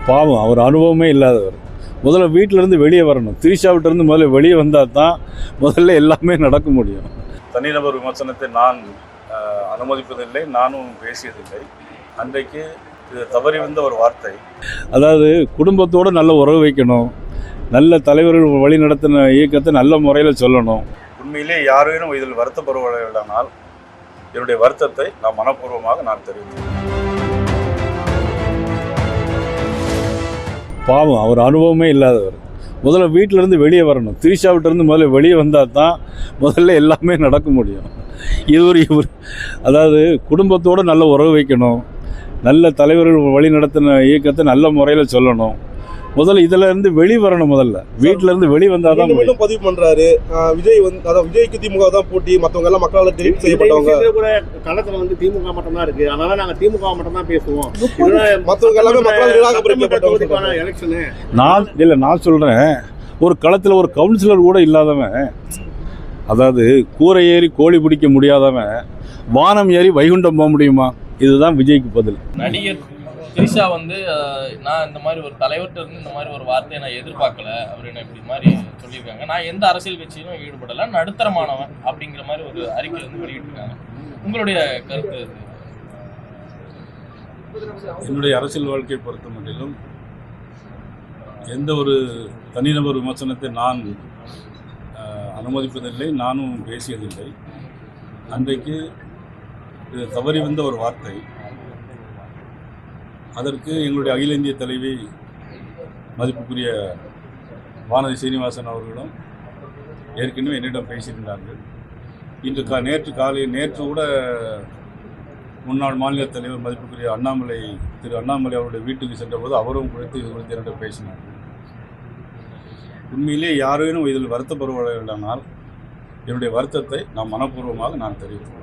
பாவம், அவர் அனுபவமே இல்லாதவர். முதல்ல வீட்டிலேருந்து வெளியே வரணும். திரிஷாவிட்டிருந்து முதல்ல வெளியே வந்தால் தான் முதல்ல எல்லாமே நடக்க முடியும். தனிநபர் விமர்சனத்தை நான் அனுமதிப்பதில்லை, நானும் பேசியதில்லை. அன்றைக்கு இது தவறி வந்த ஒரு வார்த்தை. அதாவது குடும்பத்தோடு நல்ல உறவு வைக்கணும், நல்ல தலைவர்கள் வழி நடத்தின இயக்கத்தை நல்ல முறையில் சொல்லணும். உண்மையிலே யாரேனும் இதில் வருத்தப்படுவதானால் என்னுடைய வருத்தத்தை நான் மனப்பூர்வமாக நான் தெரிவித்தேன். பாவம், அவர் அனுபவமே இல்லாதவர். முதல்ல வீட்டிலேருந்து வெளியே வரணும். திரிஷாவிட்டிருந்து முதல்ல வெளியே வந்தால் தான் முதல்ல எல்லாமே நடக்க முடியும். இவர் அதாவது குடும்பத்தோடு நல்ல உறவு வைக்கணும், நல்ல தலைவர்கள் வழி நடத்தின இயக்கத்தை நல்ல முறையில் சொல்லணும். முதல்ல இதில் இருந்து வெளியே வரணும். முதல்ல வீட்டிலேருந்து வெளியே வந்தால் தான் மீண்டும் பதிவு பண்ணுறாரு. விஜய் அதாவது விஜய்க்கு திமுக தான் போட்டி, மற்றவங்க எல்லாம் மக்களால் தெரிவு செய்யப்பட்டவங்க. கூட களத்தில் திமுக மட்டும் தான் இருக்கு, அதனால நாங்கள் திமுக மட்டும் தான் பேசுவோம். மற்றவங்க எல்லாமே மக்களால் நிராகரிக்கப்பட்டவங்க. எலெக்ஷனு நான் சொல்கிறேன், ஒரு களத்தில் ஒரு கவுன்சிலர் கூட இல்லாதவன், அதாவது கூரை ஏறி கோழி பிடிக்க முடியாதவன் வானம் ஏறி வைகுண்டம் போக முடியுமா? இதுதான் விஜய்க்கு பதில். நடிகர் திரிஷா நான் இந்த மாதிரி ஒரு தலைவர்கிட்ட இருந்து இந்த மாதிரி ஒரு வார்த்தையை நான் எதிர்பார்க்கல, அவர் என்ன இப்படி மாதிரி சொல்லியிருக்காங்க, நான் எந்த அரசியல் கட்சியிலும் ஈடுபடலை, நடுத்தரமானவன் அப்படிங்கிற மாதிரி ஒரு அறிக்கை வெளியிட்டிருக்காங்க. உங்களுடைய கருத்து? என்னுடைய அரசியல் வாழ்க்கையை பொறுத்த மட்டிலும் எந்த ஒரு தனிநபர் விமர்சனத்தை நான் அனுமதிப்பதில்லை, நானும் பேசியதில்லை. அன்றைக்கு இது தவறி வந்த ஒரு வார்த்தை. அதற்கு எங்களுடைய அகில இந்திய தலைவி மதிப்புக்குரிய வானதி சீனிவாசன் அவர்களும் ஏற்கனவே என்னிடம் பேசியிருந்தார்கள். நேற்று கூட முன்னாள் மாநில தலைவர் மதிப்புக்குரிய திரு அண்ணாமலை அவருடைய வீட்டுக்கு சென்றபோது அவரும் குறித்து இது குறித்து என்னிடம் பேசினார்கள். உண்மையிலே யாரேனும் இதில் வருத்தப்படுவதானால் என்னுடைய வருத்தத்தை நான் மனப்பூர்வமாக நான் தெரிவித்துள்ளேன்.